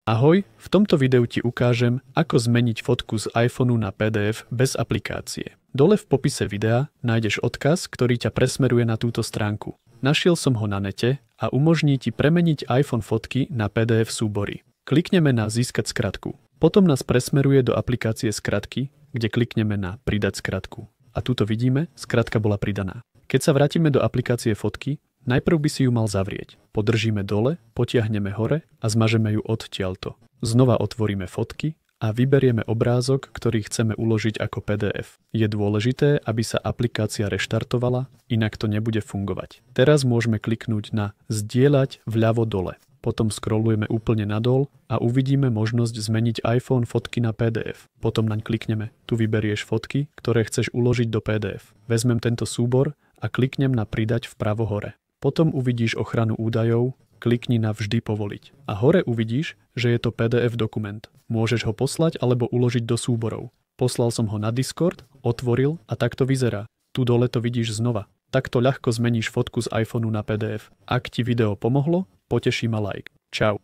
Ahoj, v tomto videu ti ukážem, ako zmeniť fotku z iPhoneu na PDF bez aplikácie. Dole v popise videa nájdeš odkaz, ktorý ťa presmeruje na túto stránku. Našiel som ho na nete a umožní ti premeniť iPhone fotky na PDF súbory. Klikneme na Získať skratku. Potom nás presmeruje do aplikácie skratky, kde klikneme na Pridať skratku. A tuto vidíme, skratka bola pridaná. Keď sa vrátime do aplikácie fotky, najprv by si ju mal zavrieť. Podržíme dole, potiahneme hore a zmažeme ju odtiaľto. Znova otvoríme fotky a vyberieme obrázok, ktorý chceme uložiť ako PDF. Je dôležité, aby sa aplikácia reštartovala, inak to nebude fungovať. Teraz môžeme kliknúť na Zdieľať vľavo dole. Potom scrollujeme úplne nadol a uvidíme možnosť zmeniť iPhone fotky na PDF. Potom naň klikneme. Tu vyberieš fotky, ktoré chceš uložiť do PDF. Vezmem tento súbor a kliknem na Pridať vpravo hore. Potom uvidíš ochranu údajov, klikni na Vždy povoliť. A hore uvidíš, že je to PDF dokument. Môžeš ho poslať alebo uložiť do súborov. Poslal som ho na Discord, otvoril a takto vyzerá. Tu dole to vidíš znova. Takto ľahko zmeníš fotku z iPhoneu na PDF. Ak ti video pomohlo, poteší ma like. Čau.